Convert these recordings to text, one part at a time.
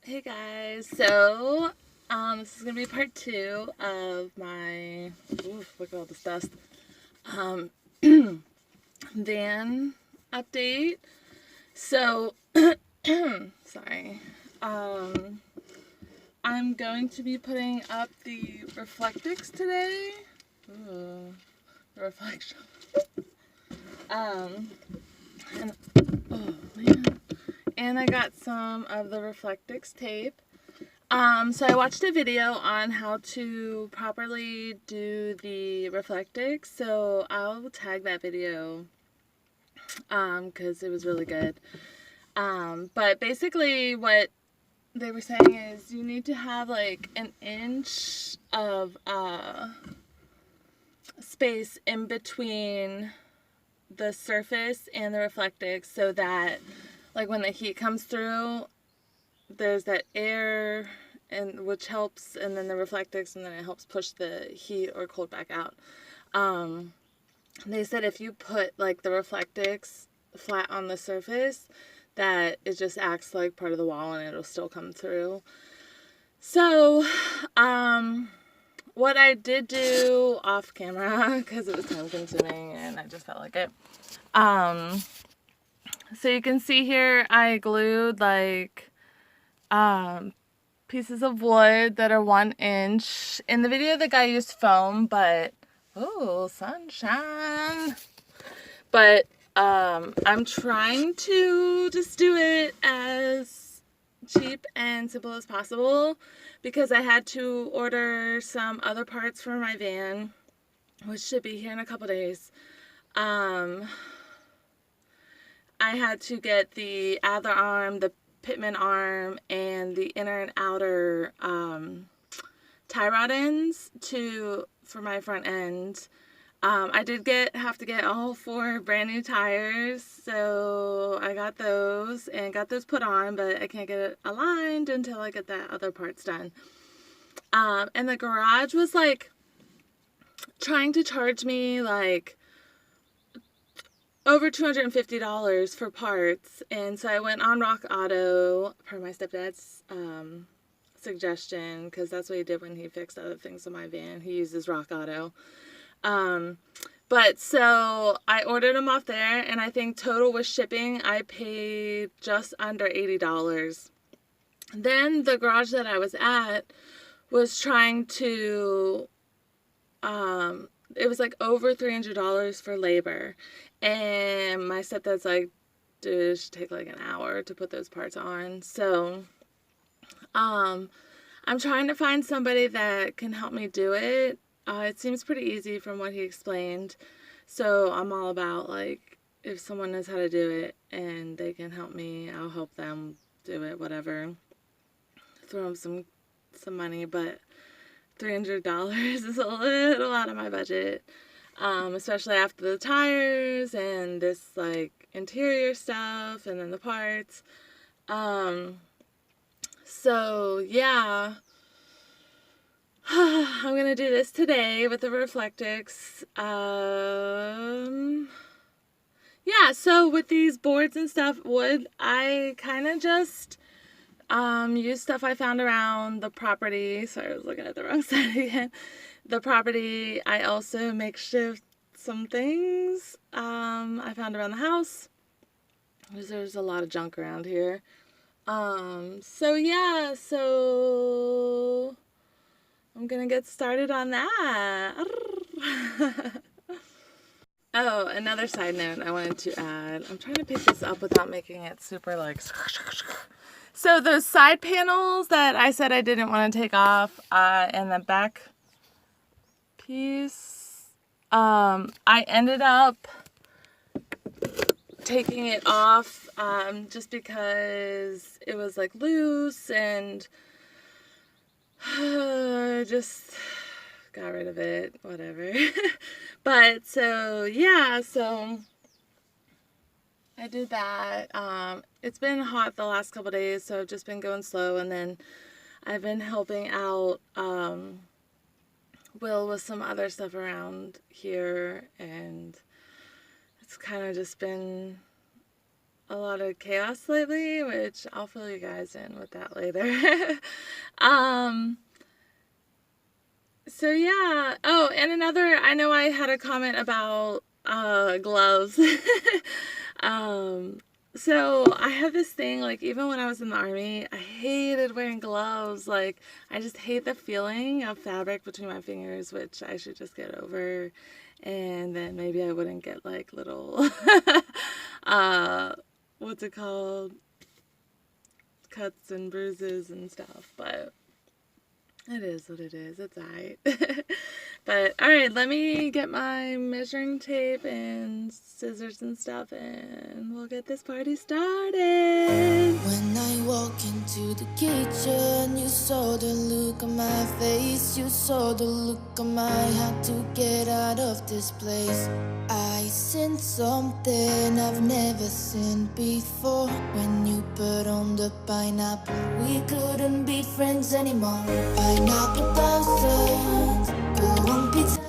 Hey guys, so this is gonna be part 2 of my look at all this dust um van update. So sorry. I'm going to be putting up the Reflectix today. Ooh, reflection. And oh man. And I got some of the Reflectix tape. So I watched a video on how to properly do the Reflectix, so I'll tag that video, because it was really good. But basically what they were saying is you need to have like an inch of space in between the surface and the Reflectix so that like when the heat comes through, there's that air and which helps, and then the Reflectix, and then it helps push the heat or cold back out. They said if you put like the Reflectix flat on the surface, that it just acts like part of the wall and it'll still come through. So, what I did do off camera, because it was time consuming and I just felt like it. So you can see here I glued like pieces of wood that are 1 inch. In the video, the guy used foam, but oh, sunshine. But I'm trying to just do it as cheap and simple as possible because I had to order some other parts for my van, which should be here in a couple days. I had to get the Adler arm, the Pitman arm, and the inner and outer tie rod ends for my front end. I did have to get all 4 brand new tires, so I got those and got those put on, but I can't get it aligned until I get that other parts done. And the garage was like trying to charge me like over $250 for parts, and so I went on Rock Auto per my stepdad's suggestion, because that's what he did when he fixed other things in my van. He uses Rock Auto. But so I ordered them off there, and I think total with shipping I paid just under $80. Then the garage that I was at was trying to it was like over $300 for labor, and my stepdad's like, dude, it should take like an hour to put those parts on. So I'm trying to find somebody that can help me do it. It seems pretty easy from what he explained, so I'm all about like if someone knows how to do it and they can help me, I'll help them do it, whatever. Throw them some money, but $300 is a little out of my budget, especially after the tires and this like interior stuff and then the parts. So yeah, I'm gonna do this today with the Reflectix. Yeah, so with these boards and stuff, wood, I kind of just use stuff I found around the property. Sorry, I was looking at the wrong side again. The property. I also makeshift some things I found around the house, because there's a lot of junk around here. So yeah, so I'm gonna get started on that. Oh, another side note I wanted to add. I'm trying to pick this up without making it super like... So those side panels that I said I didn't want to take off, and the back piece, I ended up taking it off just because it was like loose, and just got rid of it, whatever. But so yeah, so I did that. It's been hot the last couple days, so I've just been going slow, and then I've been helping out Will with some other stuff around here, and it's kind of just been a lot of chaos lately, which I'll fill you guys in with that later. So yeah. Oh, and I know I had a comment about gloves. So I have this thing, like, even when I was in the army, I hated wearing gloves. Like, I just hate the feeling of fabric between my fingers, which I should just get over. And then maybe I wouldn't get, like, little, what's it called? Cuts and bruises and stuff. But it is what it is. It's alright. But, alright, let me get my measuring tape and scissors and stuff, and we'll get this party started. When I walk into the kitchen, you saw the look on my face. You saw the look on my had to get out of this place. I seen something I've never seen before. When you put on the pineapple, we couldn't be friends anymore. Pineapple thousands, go on pizza.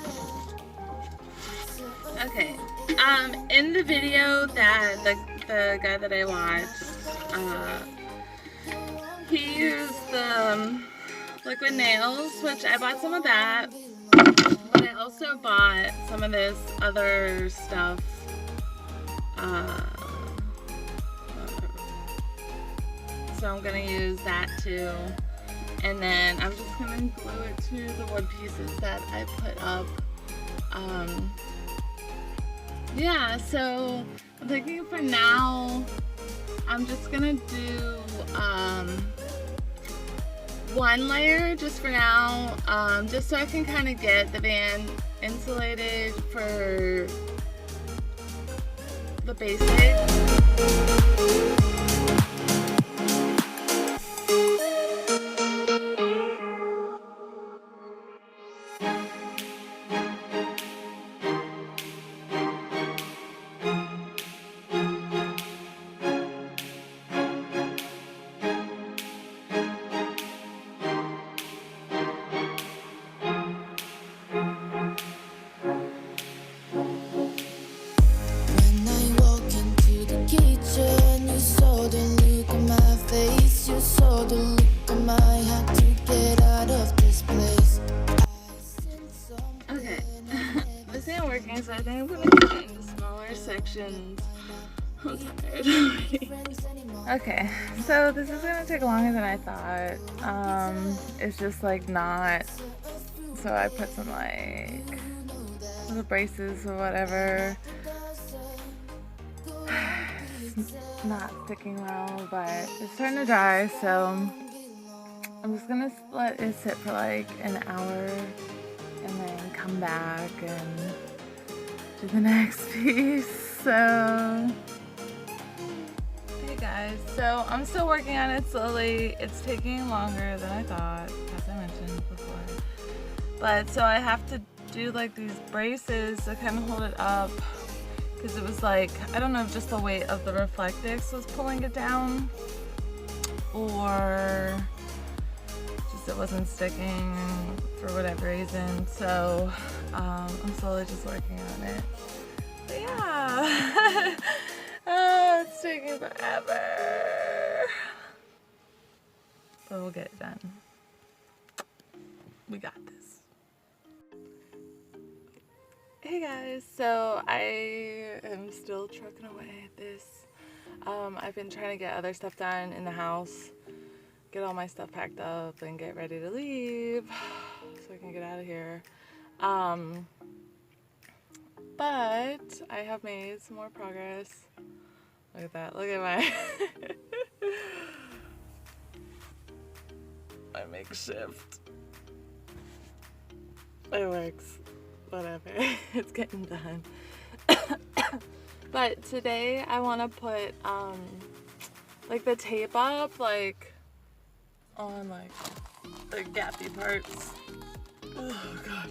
Okay, in the video that the guy that I watched, he used the liquid nails, which I bought some of that, but I also bought some of this other stuff, so I'm gonna use that too, and then I'm just gonna glue it to the wood pieces that I put up. Yeah, so I'm thinking for now, I'm just gonna do one layer just for now, just so I can kind of get the van insulated for the basics. So I think I'm gonna cut it into smaller sections. I'm tired already. Okay, so this is gonna take longer than I thought. It's just like not. So I put some like little braces or whatever. It's not sticking well, but it's starting to dry, so I'm just gonna let it sit for like an hour and then come back and do the next piece. So hey guys, so I'm still working on it slowly. It's taking longer than I thought, as I mentioned before, but so I have to do like these braces to kind of hold it up, because it was like, I don't know if just the weight of the Reflectix was pulling it down, or just it wasn't sticking for whatever reason. So I'm slowly just working on it. But yeah, oh, it's taking forever. But we'll get it done. We got this. Hey guys, so I am still trucking away at this. I've been trying to get other stuff done in the house, get all my stuff packed up and get ready to leave so I can get out of here. But I have made some more progress. Look at that, look at my my makeshift. It works, whatever. It's getting done. But today I want to put like the tape up, like on like the gappy parts. Oh god.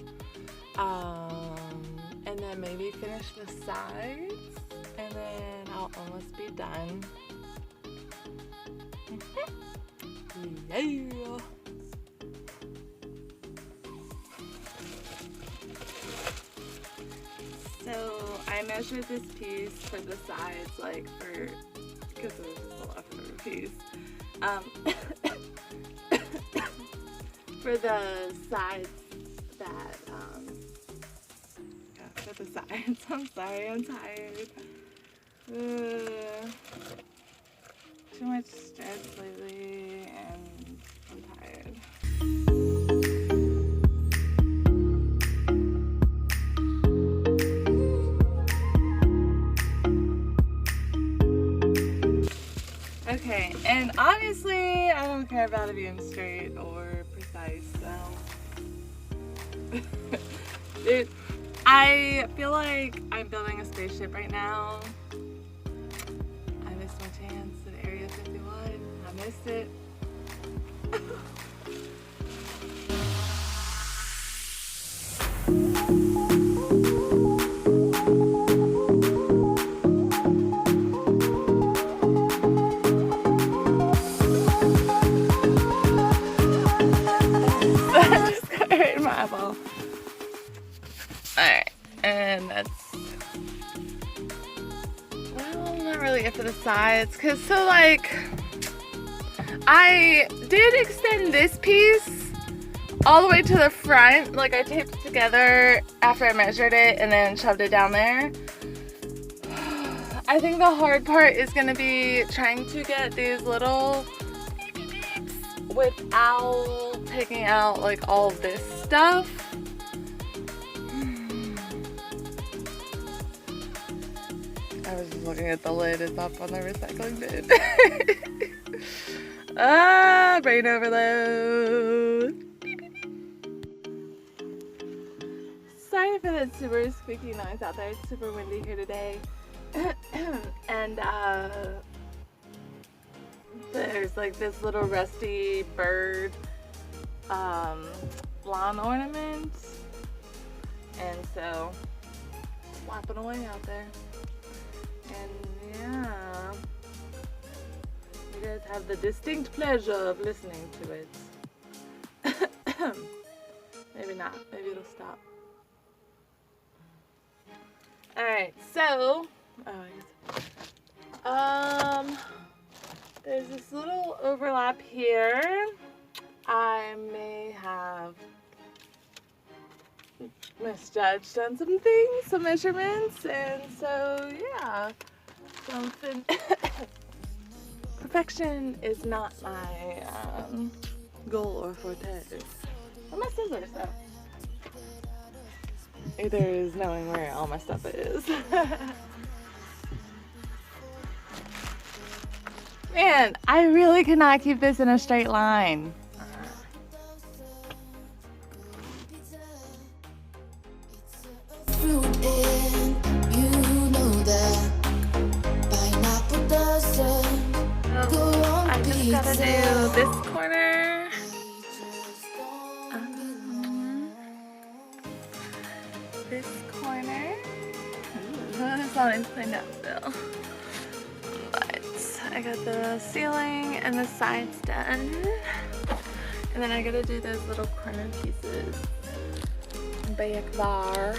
And then maybe finish the sides, and then I'll almost be done. Yeah. So I measured this piece for the sides, like for because it was just a leftover piece. For the sides that, yeah, for the sides. I'm sorry, I'm tired. Too much stress lately, and I'm tired. Okay, and obviously I don't care about it being straight or precise, so dude, I feel like I'm building a spaceship right now. I missed my chance at Area 51. I missed it. Alright, and that's, well, not really it for the sides, because so like, I did extend this piece all the way to the front, like I taped it together after I measured it and then shoved it down there. I think the hard part is going to be trying to get these little without taking out like all of this stuff. I was just looking at the lid, it's up on the recycling bin. Ah, brain overload. Sorry for that super squeaky noise out there, it's super windy here today. And there's like this little rusty bird lawn ornament, and so flapping away out there. And yeah, you guys have the distinct pleasure of listening to it. Maybe not, maybe it'll stop. Alright, so there's this little overlap here. I may have misjudged on some things, some measurements, and so yeah, something. Perfection is not my goal or forte. Or my scissors, though. Either is knowing where all my stuff is. Man, I really cannot keep this in a straight line. Fruit in, you know that pineapple doesn't go on I just gotta do this corner. This corner. This all needs cleaned up still. But I got the ceiling and the sides done. And then I gotta do those little corner pieces back there.